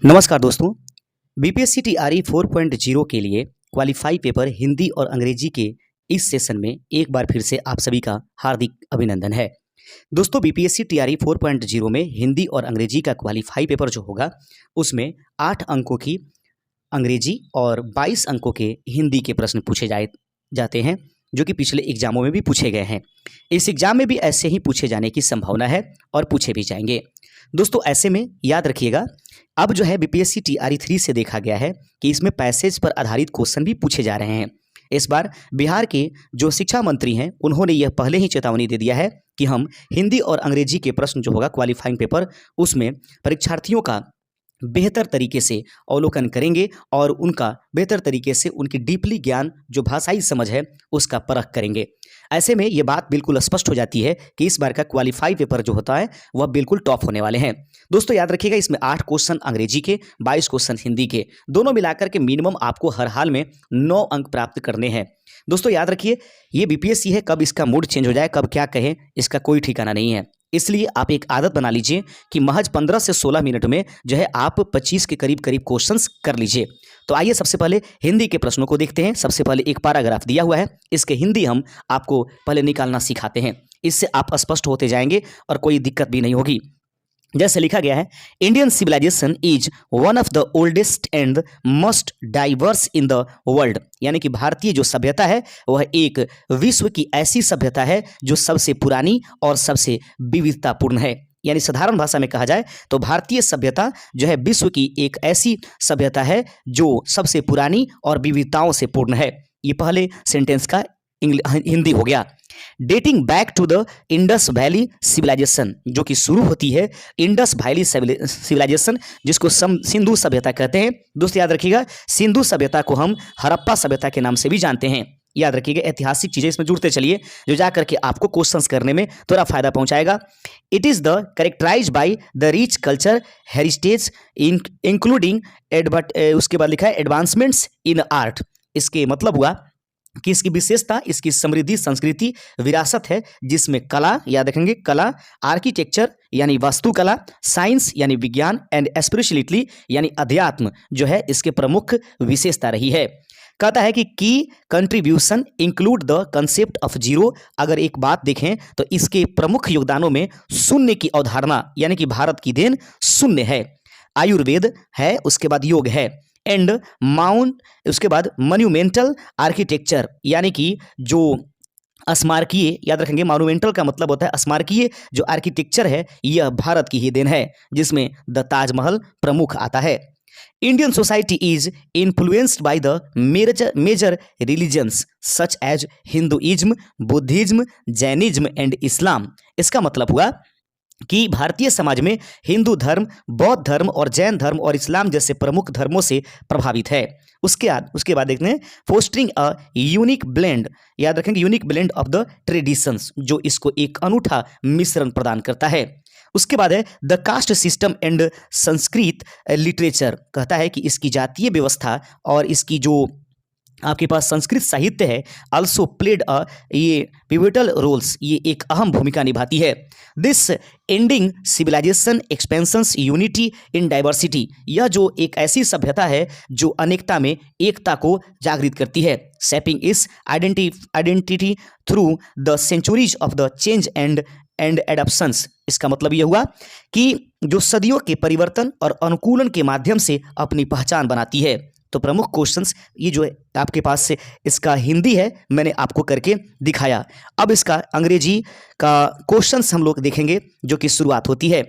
नमस्कार दोस्तों। BPSC TRE 4.0 के लिए क्वालिफाई पेपर हिंदी और अंग्रेजी के इस सेशन में एक बार फिर से आप सभी का हार्दिक अभिनंदन है। दोस्तों, बीपीएससी टीआरई 4.0 में हिंदी और अंग्रेजी का क्वालिफाई पेपर जो होगा उसमें 8 अंकों की अंग्रेजी और 22 अंकों के हिंदी के प्रश्न पूछे जाते हैं, जो कि पिछले एग्जामों में भी पूछे गए हैं। इस एग्जाम में भी ऐसे ही पूछे जाने की संभावना है और पूछे भी जाएंगे। दोस्तों, ऐसे में याद रखिएगा, अब जो है बीपीएससी टीआरई 3 से देखा गया है कि इसमें पैसेज पर आधारित क्वेश्चन भी पूछे जा रहे हैं। इस बार बिहार के जो शिक्षा मंत्री हैं उन्होंने यह पहले ही चेतावनी दे दिया है कि हम हिंदी और अंग्रेजी के प्रश्न जो होगा क्वालिफाइंग पेपर, उसमें परीक्षार्थियों का बेहतर तरीके से अवलोकन करेंगे और उनका बेहतर तरीके से उनकी डीपली ज्ञान जो भाषाई समझ है उसका परख करेंगे। ऐसे में ये बात बिल्कुल स्पष्ट हो जाती है कि इस बार का क्वालिफाई पेपर जो होता है वह बिल्कुल टॉप होने वाले हैं। दोस्तों, याद रखिएगा, इसमें 8 क्वेश्चन अंग्रेजी के, 22 क्वेश्चन हिंदी के, दोनों मिलाकर के मिनिमम आपको हर हाल में 9 अंक प्राप्त करने हैं। दोस्तों, याद रखिए, ये बीपीएससी है, कब इसका मूड चेंज हो जाए, कब क्या कहे, इसका कोई ठिकाना नहीं है। इसलिए आप एक आदत बना लीजिए कि महज 15 से 16 मिनट में जो है आप 25 के करीब क्वेश्चंस कर लीजिए। तो आइए सबसे पहले हिंदी के प्रश्नों को देखते हैं। सबसे पहले एक पैराग्राफ दिया हुआ है, इसके हिंदी हम आपको पहले निकालना सिखाते हैं। इससे आप स्पष्ट होते जाएंगे और कोई दिक्कत भी नहीं होगी। जैसे लिखा गया है, Indian civilization is one of the oldest and most diverse in the world. यानी कि भारतीय जो सभ्यता है वह एक विश्व की ऐसी सभ्यता है जो सबसे पुरानी और सबसे विविधतापूर्ण है। यानी साधारण भाषा में कहा जाए तो भारतीय सभ्यता जो है विश्व की एक ऐसी सभ्यता है जो सबसे पुरानी और विविधताओं से पूर्ण है। ये पहले सेंटेंस का हिंदी हो गया। Dating back to the Indus valley civilization, जो कि शुरू होती है इंडस वैली सिविलाइजेशन, जिसको सिंधु सभ्यता कहते हैं। दोस्तों, याद रखिएगा, सिंधु सभ्यता को हम हड़प्पा सभ्यता के नाम से भी जानते हैं। याद रखिएगा, ऐतिहासिक चीजें इसमें जुड़ते चलिए जो जाकर के आपको क्वेश्चंस करने में थोड़ा फायदा पहुंचाएगा। It is the characterize by the rich culture heritage including उसके बाद लिखा है एडवांसमेंट्स इन आर्ट। इसके मतलब हुआ कि इसकी विशेषता इसकी समृद्धि संस्कृति विरासत है, जिसमें कला, याद रखेंगे, कला, आर्किटेक्चर यानी वास्तुकला, साइंस यानी विज्ञान एंड स्पिरिचुअलिटी यानी अध्यात्म जो है इसके प्रमुख विशेषता रही है। कहता है कि की contribution include the concept of zero. अगर एक बात देखें तो इसके प्रमुख योगदानों में शून्य की अवधारणा, यानी कि भारत की देन शून्य है। आयुर्वेद है, उसके बाद योग है, एंड उसके बाद मॉन्यूमेंटल आर्किटेक्चर, यानी कि जो स्मारकीय, याद रखेंगे, मॉन्यूमेंटल का मतलब होता है स्मारकीय, जो आर्किटेक्चर है यह भारत की ही देन है, जिसमें द ताजमहल प्रमुख आता है। Indian society is influenced by the major religions such as Hinduism, Buddhism, Jainism and Islam. इसका मतलब हुआ कि भारतीय समाज में हिंदू धर्म, बौद्ध धर्म और जैन धर्म और इस्लाम जैसे प्रमुख धर्मों से प्रभावित है। उसके बाद देखते हैं फोस्टरिंग अ यूनिक ब्लेंड, याद रखेंगे, unique blend of the traditions, जो इसको एक अनूठा मिश्रण प्रदान करता है। उसके बाद है the caste system and Sanskrit literature. कहता है कि इसकी जातीय व्यवस्था और इसकी जो आपके पास संस्कृत साहित्य है आल्सो प्लेड ये पिवटल रोल्स, ये एक अहम भूमिका निभाती है। This ending civilization expansions unity in diversity, यह जो एक ऐसी सभ्यता है जो अनेकता में एकता को जागृत करती है। Shaping its identity through the centuries of the change and adoptions. इसका मतलब यह हुआ कि जो सदियों के परिवर्तन और अनुकूलन के माध्यम से अपनी पहचान बनाती है। तो प्रमुख क्वेश्चंस ये जो है आपके पास से, इसका हिंदी है, मैंने आपको करके दिखाया। अब इसका अंग्रेजी का क्वेश्चंस हम लोग देखेंगे, जो कि शुरुआत होती है।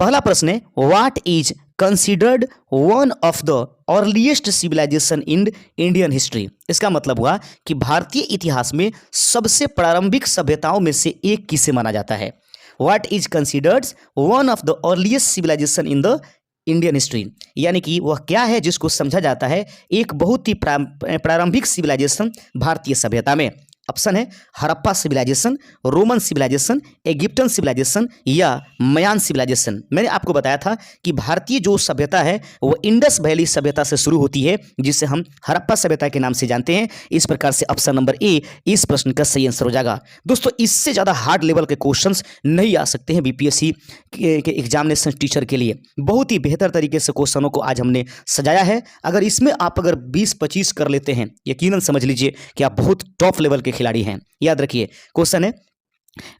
पहला प्रश्न है, what is considered one of the earliest civilization in Indian history. इसका मतलब हुआ कि भारतीय इतिहास में सबसे प्रारंभिक सभ्यताओं में से एक किसे माना जाता है। What is considered one of the earliest civilization in the Indian history, यानी कि वह क्या है जिसको समझा जाता है एक बहुत ही प्रारंभिक सिविलाइजेशन भारतीय सभ्यता में। ऑप्शन है Harappa civilization, Roman civilization, Egyptian civilization या मयान सिविलाइजेशन। मैंने आपको बताया था कि भारतीय जो सभ्यता है वो इंडस वैली सभ्यता से शुरू होती है, जिसे हम हड़प्पा सभ्यता के नाम से जानते हैं। इस प्रकार से ऑप्शन नंबर ए इस प्रश्न का सही आंसर हो जाएगा। दोस्तों, इससे ज़्यादा हार्ड लेवल के क्वेश्चंस नहीं आ सकते हैं बीपीएससी के एग्जामिनेशन टीचर के लिए। बहुत ही बेहतर तरीके से क्वेश्चनों को आज हमने सजाया है। अगर इसमें आप अगर 20-25 कर लेते हैं, यकीनन समझ लीजिए कि आप बहुत टॉप लेवल के खिलाड़ी हैं। याद रखिए, क्वेश्चन है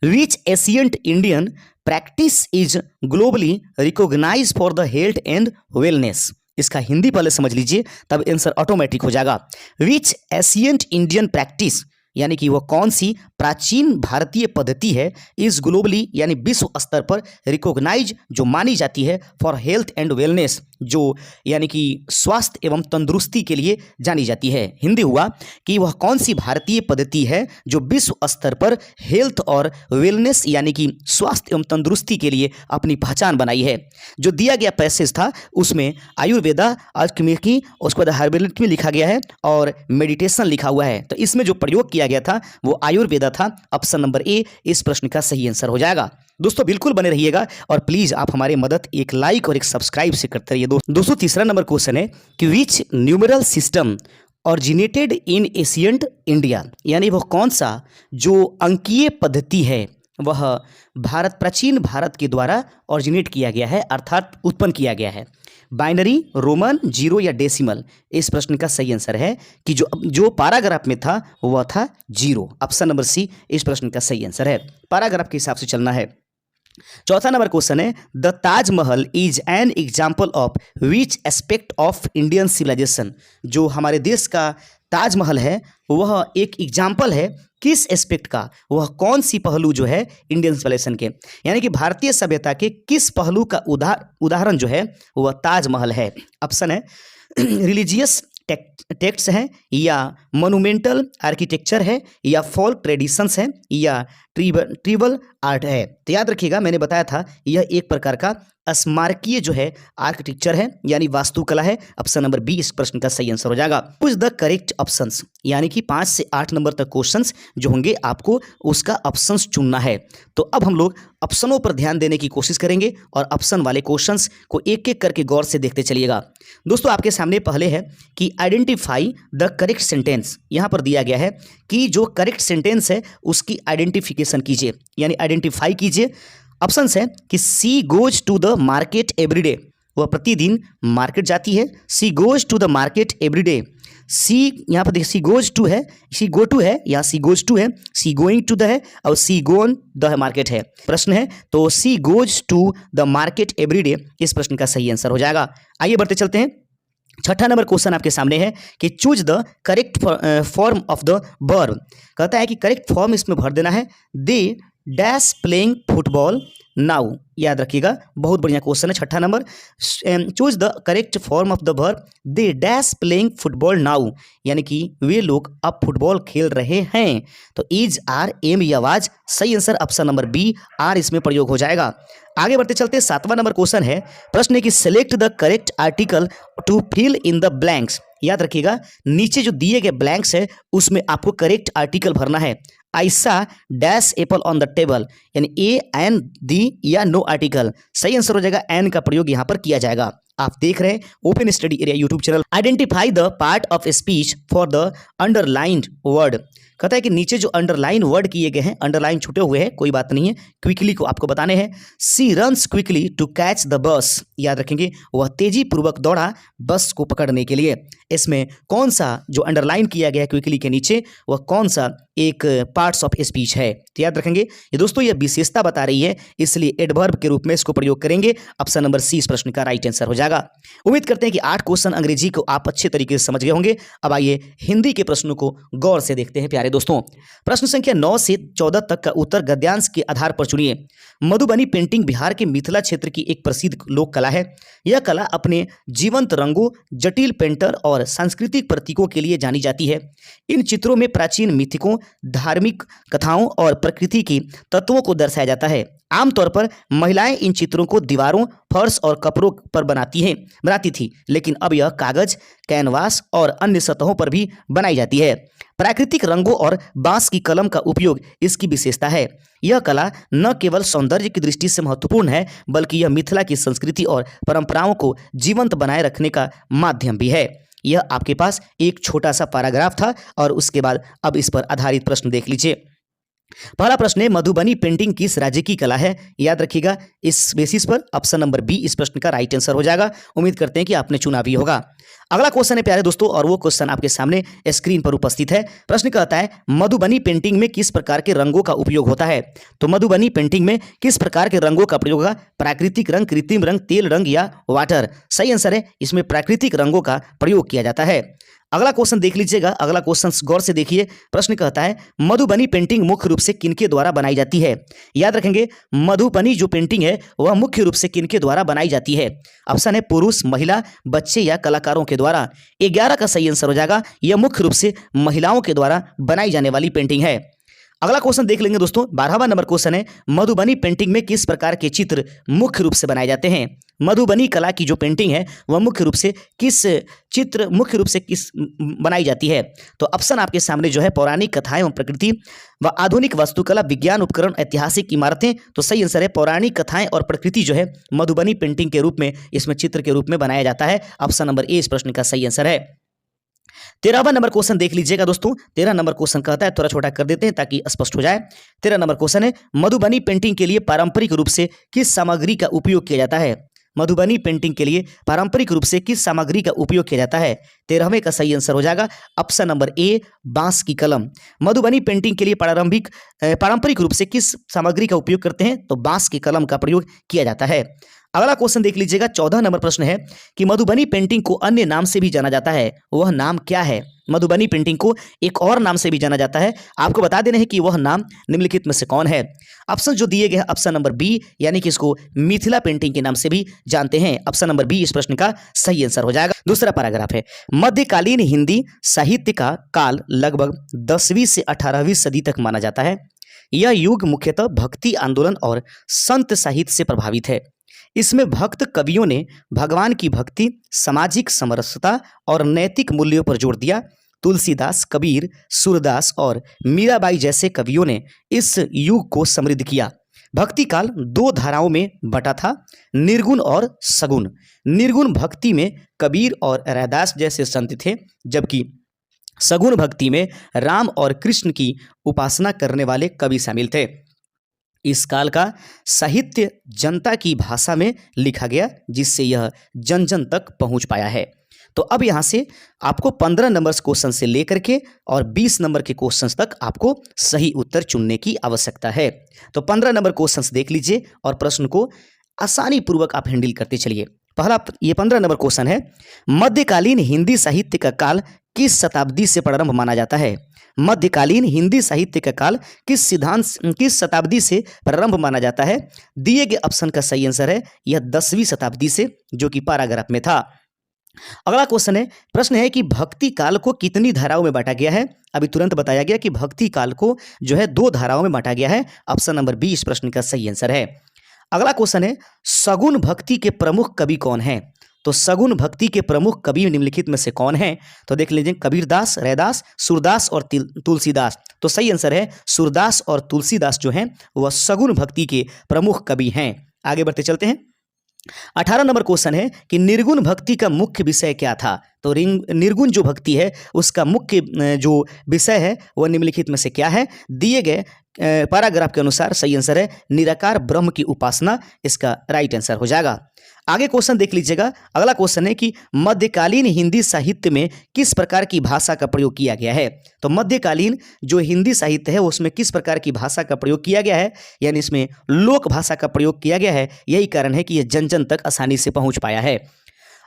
which ancient Indian practice is globally recognised for the health and wellness. इसका हिंदी पहले समझ लीजिए, तब आंसर ऑटोमेटिक हो जाएगा। विच एशियंट इंडियन प्रैक्टिस यानी कि वह कौन सी प्राचीन भारतीय पद्धति है, इस ग्लोबली यानी विश्व स्तर पर रिकॉग्नाइज जो मानी जाती है, फॉर हेल्थ एंड वेलनेस जो यानी कि स्वास्थ्य एवं तंदुरुस्ती के लिए जानी जाती है। हिंदी हुआ कि वह कौन सी भारतीय पद्धति है जो विश्व स्तर पर हेल्थ और वेलनेस यानी कि स्वास्थ्य एवं तंदुरुस्ती के लिए अपनी पहचान बनाई है। जो दिया गया पैसेज था उसमें आयुर्वेदा, अल्केमी, उसके बाद हर्बलिटी में लिखा गया है और मेडिटेशन लिखा हुआ है। तो इसमें जो प्रयोग किया गया था वो आयुर्वेदा था। ऑप्शन नंबर ए इस प्रश्न का सही आंसर हो जाएगा। दोस्तों, बिल्कुल बने रहिएगा और प्लीज आप हमारी मदद एक लाइक और एक सब्सक्राइब से करते रहिए। दोस्तों, तीसरा नंबर क्वेश्चन है कि which numeral system originated in ancient India, यानी वह कौन सा जो अंकीय पद्धति है वह प्राचीन भारत के द्वारा ऑरिजिनेट किया गया है, अर्थात उत्पन्न किया गया है। बाइनरी, रोमन, जीरो या डेसिमल। इस प्रश्न का सही आंसर है कि जो पैराग्राफ में था वह था जीरो। ऑप्शन नंबर सी इस प्रश्न का सही आंसर है। पैराग्राफ के हिसाब से चलना है। चौथा नंबर क्वेश्चन है the Taj Mahal is an example of which aspect of Indian civilization. जो हमारे देश का ताजमहल है वह एक एग्जाम्पल है किस एस्पेक्ट का, वह कौन सी पहलू जो है इंडियन सिविलाइजेशन के, यानी कि भारतीय सभ्यता के किस पहलू का उदाहरण जो है वह ताजमहल है। ऑप्शन है रिलीजियस टेक्स्ट है या मोनुमेंटल आर्किटेक्चर है या फोल्क ट्रेडिशंस है या ट्रिबल आर्ट है। तो याद रखिएगा, मैंने बताया था यह एक प्रकार का स्मारकीय जो है आर्किटेक्चर है यानी वास्तुकला है। ऑप्शन नंबर बी इस प्रश्न का सही आंसर हो जाएगा। कुछ द करेक्ट ऑप्शंस, यानी कि 5 से 8 नंबर तक क्वेश्चंस जो होंगे आपको उसका ऑप्शंस चुनना है। तो अब हम लोग ऑप्शनों पर ध्यान देने की कोशिश करेंगे और ऑप्शन वाले क्वेश्चंस को एक एक करके गौर से देखते चलिएगा। दोस्तों, आपके सामने पहले है कि आइडेंटिफाई द करेक्ट सेंटेंस। यहाँ पर दिया गया है कि जो करेक्ट सेंटेंस है उसकी आइडेंटिफिकेशन कीजिए यानी आइडेंटिफाई कीजिए। ऑप्शंस है कि she goes to the market everyday, वह प्रतिदिन मार्केट जाती है। She goes to the market everyday. She यहाँ पर देखिए सी गोज टू है, सी गो टू है या सी गोज टू है, सी गोइंग टू द है और सी गोन द मार्केट है। प्रश्न है तो she goes to the market everyday इस प्रश्न का सही आंसर हो जाएगा। आइए बढ़ते चलते हैं। छठा नंबर क्वेश्चन आपके सामने है कि choose the correct form of the verb. कहता है कि करेक्ट फॉर्म इसमें भर देना है they dash playing football now. याद रखिएगा, बहुत बढ़िया क्वेश्चन है। छठा number, choose the correct form of the verb they dash playing football now, यानी कि वे लोग अब फुटबॉल खेल रहे हैं। तो इज, आर, एम या वाज। सही answer option number B are इसमें प्रयोग हो जाएगा। आगे बढ़ते चलते 7वां नंबर क्वेश्चन है। प्रश्न है कि select the correct article to fill in the blanks. याद रखिएगा, नीचे जो दिए गए ब्लैंक्स है उसमें आपको करेक्ट आर्टिकल भरना है। आई सा dash Apple on the table, यानी ए एन दी या नो आर्टिकल। सही आंसर हो जाएगा, एन का प्रयोग यहां पर किया जाएगा। आप देख रहे हैं open study area YouTube channel. Identify the part of speech for the underlined word. कहता है कि नीचे जो अंडरलाइन वर्ड किए गए हैं, अंडरलाइन छुटे हुए हैं, कोई बात नहीं है, क्विकली को आपको बताने हैं। She runs quickly to catch the bus. याद रखेंगे, वह तेजी पूर्वक दौड़ा बस को पकड़ने के लिए। इसमें कौन सा जो अंडरलाइन किया गया है क्विकली के नीचे वह कौन सा एक पार्ट्स ऑफ स्पीच है। तो याद रखेंगे ये दोस्तों, यह विशेषता बता रही है, इसलिए एडवर्ब के रूप में इसको प्रयोग करेंगे। ऑप्शन नंबर सी इस प्रश्न का राइट आंसर हो जाएगा। उम्मीद करते हैं कि 8 क्वेश्चन अंग्रेजी को आप अच्छे तरीके से समझ गए होंगे। अब आइए हिंदी के प्रश्नों को गौर से देखते हैं प्यारे दोस्तों। प्रश्न संख्या 9 से 14 तक का उत्तर गद्यांश के आधार पर चुनिए। मधुबनी पेंटिंग बिहार के मिथिला क्षेत्र की एक प्रसिद्ध लोक कला है। यह कला अपने जीवंत रंगों, जटिल पेंटर और सांस्कृतिक प्रतीकों के लिए जानी जाती है। इन चित्रों में प्राचीन मिथिकों, धार्मिक कथाओं और प्रकृति की तत्वों को दर्शाया जाता है। आमतौर पर महिलाएं इन चित्रों को दीवारों, फर्श और कपड़ों पर बनाती थी, लेकिन अब यह कागज, कैनवास और अन्य सतहों पर भी बनाई जाती है। प्राकृतिक रंगों और बांस की कलम का उपयोग इसकी विशेषता है। यह कला न केवल सौंदर्य की दृष्टि से महत्वपूर्ण है, बल्कि यह मिथिला की संस्कृति और परंपराओं को जीवंत बनाए रखने का माध्यम भी है। यह आपके पास एक छोटा सा पैराग्राफ था और उसके बाद अब इस पर आधारित प्रश्न देख लीजिए। पहला प्रश्न है, मधुबनी पेंटिंग किस राज्य की कला है? याद रखिएगा, इस बेसिस पर ऑप्शन नंबर बी इस प्रश्न का राइट आंसर हो जाएगा। उम्मीद करते हैं कि आपने चुना भी होगा। अगला क्वेश्चन है प्यारे दोस्तों, और वो क्वेश्चन आपके सामने स्क्रीन पर उपस्थित है। प्रश्न कहता है, मधुबनी पेंटिंग में किस प्रकार के रंगों का उपयोग होता है? तो मधुबनी पेंटिंग में किस प्रकार के रंगों का प्रयोग होगा? प्राकृतिक रंग, कृत्रिम रंग, तेल रंग या वाटर? सही आंसर है, इसमें प्राकृतिक रंगों का प्रयोग किया जाता है। अगला क्वेश्चन देख लीजिएगा, अगला क्वेश्चन गौर से देखिए। प्रश्न कहता है, मधुबनी पेंटिंग मुख्य रूप से किनके द्वारा बनाई जाती है? याद रखेंगे, मधुबनी जो पेंटिंग है वह मुख्य रूप से किनके द्वारा बनाई जाती है? ऑप्शन है पुरुष, महिला, बच्चे या कलाकारों के द्वारा। 11 का सही आंसर हो जाएगा, यह मुख्य रूप से महिलाओं के द्वारा बनाई जाने वाली पेंटिंग है। अगला क्वेश्चन देख लेंगे दोस्तों, 12वां नंबर क्वेश्चन है, मधुबनी पेंटिंग में किस प्रकार के चित्र मुख्य रूप से बनाए जाते हैं? मधुबनी कला की जो पेंटिंग है वह मुख्य रूप से किस बनाई जाती है? तो ऑप्शन आपके सामने जो है, पौराणिक कथाएं एवं प्रकृति व आधुनिक वास्तुकला, विज्ञान उपकरण, ऐतिहासिक इमारतें। तो सही आंसर है, पौराणिक कथाएं और प्रकृति जो है मधुबनी पेंटिंग के रूप में, इसमें चित्र के रूप में बनाया जाता है। ऑप्शन नंबर ए इस प्रश्न का सही आंसर है। 13वां नंबर क्वेश्चन देख लीजिएगा दोस्तों। 13 नंबर क्वेश्चन कहता है, थोड़ा छोटा कर देते हैं ताकि स्पष्ट हो जाए। 13 नंबर क्वेश्चन है, मधुबनी पेंटिंग के लिए पारंपरिक रूप से किस सामग्री का उपयोग किया जाता है? मधुबनी पेंटिंग के लिए पारंपरिक रूप से किस सामग्री का उपयोग किया जाता है? 13वें का सही आंसर हो जाएगा ऑप्शन नंबर ए, बांस की कलम। मधुबनी पेंटिंग के लिए पारंपरिक रूप से किस सामग्री का उपयोग करते हैं? तो बांस की कलम का प्रयोग किया जाता है। अगला क्वेश्चन देख लीजिएगा, 14 नंबर प्रश्न है कि मधुबनी पेंटिंग को अन्य नाम से भी जाना जाता है, वह नाम क्या है? मधुबनी पेंटिंग को एक और नाम से भी जाना जाता है, आपको बता देना है कि वह नाम निम्नलिखित में से कौन है? ऑप्शन जो दिए गए हैं, ऑप्शन नंबर बी, यानी कि इसको मिथिला पेंटिंग के नाम से भी जानते हैं। ऑप्शन नंबर बी इस प्रश्न का सही आंसर हो जाएगा। दूसरा पैराग्राफ है, मध्यकालीन हिंदी साहित्य का काल लगभग 10वीं से 18वीं सदी तक माना जाता है। यह युग मुख्यतः भक्ति आंदोलन और संत साहित्य से प्रभावित है। इसमें भक्त कवियों ने भगवान की भक्ति, सामाजिक समरसता और नैतिक मूल्यों पर जोर दिया। तुलसीदास, कबीर, सूरदास और मीराबाई जैसे कवियों ने इस युग को समृद्ध किया। भक्ति काल 2 धाराओं में बटा था, निर्गुण और सगुण। निर्गुण भक्ति में कबीर और रैदास जैसे संत थे, जबकि सगुण भक्ति में राम और कृष्ण की उपासना करने वाले कवि शामिल थे। इस काल का साहित्य जनता की भाषा में लिखा गया, जिससे यह जन जन तक पहुंच पाया है। तो अब यहाँ से आपको 15 नंबर क्वेश्चन से लेकर के और 20 नंबर के क्वेश्चंस तक आपको सही उत्तर चुनने की आवश्यकता है। तो 15 नंबर क्वेश्चंस देख लीजिए और प्रश्न को आसानी पूर्वक आप हैंडल करते चलिए। पहला ये 15 नंबर क्वेश्चन है, मध्यकालीन हिंदी साहित्य का काल किस शताब्दी से प्रारंभ माना जाता है? मध्यकालीन हिंदी साहित्य का काल किस शताब्दी से प्रारंभ माना जाता है? दिए गए ऑप्शन का सही आंसर है, यह 10वीं शताब्दी से, जो कि पैराग्राफ में था। अगला क्वेश्चन है, प्रश्न है कि भक्ति काल को कितनी धाराओं में बांटा गया है? अभी तुरंत बताया गया कि भक्ति काल को जो है 2 धाराओं में बांटा गया है। ऑप्शन नंबर बी इस प्रश्न का सही आंसर है। अगला क्वेश्चन है, सगुण भक्ति के प्रमुख कवि कौन हैं? तो सगुण भक्ति के प्रमुख कवि निम्नलिखित में से कौन हैं? तो देख लीजिए, कबीरदास, रैदास, सूरदास और तुलसीदास। तो सही आंसर है, सूरदास और तुलसीदास जो हैं वह सगुण भक्ति के प्रमुख कवि हैं। आगे बढ़ते चलते हैं। 18 नंबर क्वेश्चन है कि निर्गुण भक्ति का मुख्य विषय क्या था? तो निर्गुण जो भक्ति है उसका मुख्य जो विषय है वह निम्नलिखित में से क्या है? दिए गए पैराग्राफ के अनुसार सही आंसर है निराकार ब्रह्म की उपासना, इसका राइट आंसर हो जाएगा। आगे क्वेश्चन देख लीजिएगा। अगला क्वेश्चन है कि मध्यकालीन हिंदी साहित्य में किस प्रकार की भाषा का प्रयोग किया गया है? तो मध्यकालीन जो हिंदी साहित्य है उसमें किस प्रकार की भाषा का प्रयोग किया गया है? यानी इसमें लोक भाषा का प्रयोग किया गया है। यही कारण है कि यह जन जन तक आसानी से पहुंच पाया है।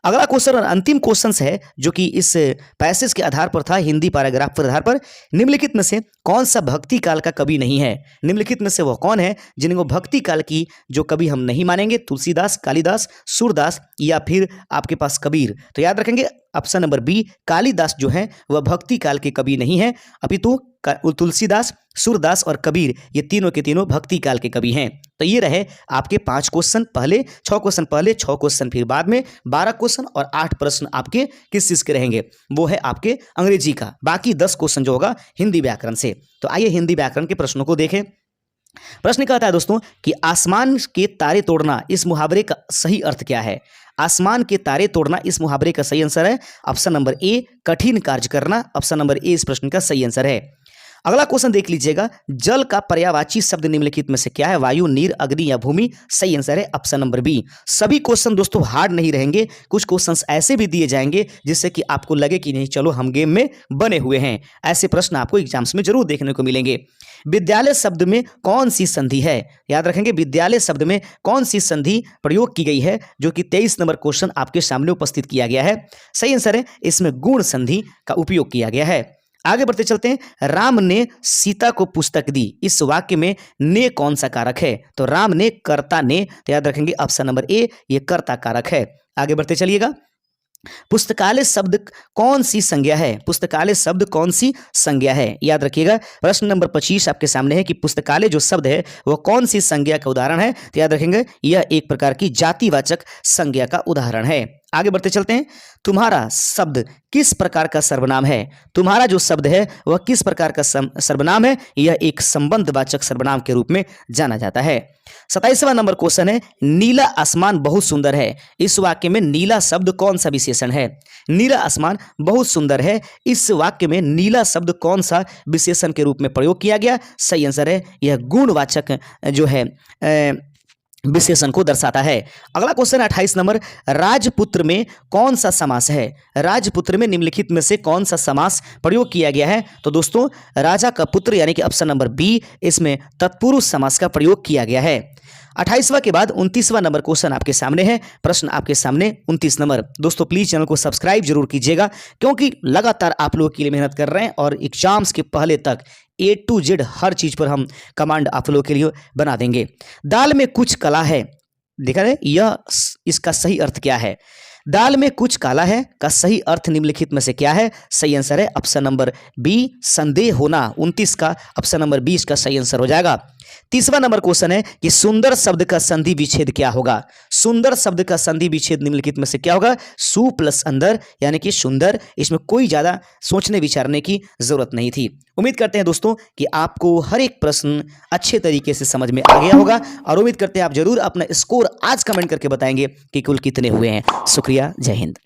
अगला क्वेश्चन और अंतिम क्वेश्चन है जो कि इस पैसेज के आधार पर था, हिंदी पैराग्राफ पर आधार पर, निम्नलिखित में से कौन सा भक्ति काल का कवि नहीं है? निम्नलिखित में से वह कौन है जिनको भक्ति काल की जो कवि हम नहीं मानेंगे? तुलसीदास, कालिदास, सूरदास या फिर आपके पास कबीर? तो याद रखेंगे ऑप्शन नंबर बी कालिदास जो है वह भक्ति काल के कवि नहीं है, अपितु तुलसीदास, सूरदास और कबीर ये तीनों के तीनों भक्ति काल के कवि हैं। तो ये रहे आपके 5 क्वेश्चन पहले, 6 क्वेश्चन पहले, 6 क्वेश्चन फिर बाद में, 12 क्वेश्चन और 8 प्रश्न आपके किस चीज के रहेंगे, वो है आपके अंग्रेजी का। बाकी 10 क्वेश्चन जो होगा हिंदी व्याकरण से। तो आइए हिंदी व्याकरण के प्रश्नों को देखें। प्रश्न कहता है दोस्तों कि आसमान के तारे तोड़ना इस मुहावरे का सही अर्थ क्या है। आसमान के तारे तोड़ना इस मुहावरे का सही आंसर है ऑप्शन नंबर ए कठिन कार्य करना। ऑप्शन नंबर ए इस प्रश्न का सही आंसर है। अगला क्वेश्चन देख लीजिएगा, जल का पर्यायवाची शब्द निम्नलिखित में से क्या है, वायु, नीर, अग्नि या भूमि। सही आंसर है ऑप्शन नंबर बी। सभी क्वेश्चन दोस्तों हार्ड नहीं रहेंगे, कुछ क्वेश्चंस ऐसे भी दिए जाएंगे जिससे कि आपको लगे कि नहीं चलो हम गेम में बने हुए हैं। ऐसे प्रश्न आपको एग्जाम्स में जरूर देखने को मिलेंगे। विद्यालय शब्द में कौन सी संधि है, याद रखेंगे विद्यालय शब्द में कौन सी संधि प्रयोग की गई है, जो कि 23 नंबर क्वेश्चन आपके सामने उपस्थित किया गया है। सही आंसर है इसमें गुण संधि का उपयोग किया गया है। आगे बढ़ते चलते हैं। राम ने सीता को पुस्तक दी, इस वाक्य में ने कौन सा कारक है, तो राम ने कर्ता ने, तो याद रखेंगे ऑप्शन नंबर ए ये कर्ता कारक है। आगे बढ़ते चलिएगा। पुस्तकालय शब्द कौन सी संज्ञा है, पुस्तकालय शब्द कौन सी संज्ञा है, याद रखिएगा प्रश्न नंबर 25 आपके सामने है कि पुस्तकालय जो शब्द है वह कौन सी संज्ञा का उदाहरण है, तो याद रखेंगे यह एक प्रकार की जातिवाचक संज्ञा का उदाहरण है। आगे बढ़ते चलते हैं। तुम्हारा शब्द किस प्रकार का सर्वनाम है, तुम्हारा जो शब्द है वह किस प्रकार का सर्वनाम है, यह एक संबंधवाचक सर्वनाम के रूप में जाना जाता है। 27वां नंबर क्वेश्चन है, नीला आसमान बहुत सुंदर है, इस वाक्य में नीला शब्द कौन सा विशेषण है। नीला आसमान बहुत सुंदर है, इस वाक्य में नीला शब्द कौन सा विशेषण के रूप में प्रयोग किया गया। सही आंसर है यह गुणवाचक जो है विशेषण को दर्शाता है। अगला क्वेश्चन 28 नंबर, राजपुत्र में कौन सा समास है, राजपुत्र में निम्नलिखित में से कौन सा समास प्रयोग किया गया है, तो दोस्तों राजा का पुत्र यानी कि ऑप्शन नंबर बी इसमें तत्पुरुष समास का प्रयोग किया गया है। 28वां के बाद 29वां नंबर क्वेश्चन आपके सामने है। प्रश्न आपके सामने 29 नंबर। दोस्तों प्लीज चैनल को सब्सक्राइब जरूर कीजिएगा, क्योंकि लगातार आप लोगों के लिए मेहनत कर रहे हैं और एग्जाम्स के पहले तक A to Z हर चीज पर हम कमांड आप लोगों के लिए बना देंगे। दाल में कुछ कला है, देखा है यह इसका सही अर्थ क्या है। दाल में कुछ काला है का सही अर्थ निम्नलिखित में से क्या है। सही आंसर है ऑप्शन नंबर बी संदेह होना। 29 का ऑप्शन नंबर 20 का सही आंसर हो जाएगा। 30वां नंबर क्वेश्चन है कि सुंदर शब्द का संधि विच्छेद क्या होगा। सुंदर शब्द का संधि विच्छेद निम्नलिखित में से क्या होगा। सु प्लस अंदर यानी कि सुंदर। इसमें कोई ज्यादा सोचने विचारने की जरूरत नहीं थी। उम्मीद करते हैं दोस्तों कि आपको हर एक प्रश्न अच्छे तरीके से समझ में आ गया होगा, और उम्मीद करते हैं आप जरूर अपना स्कोर आज कमेंट करके बताएंगे कि कुल कितने हुए हैं। शुक्रिया, जय हिंद।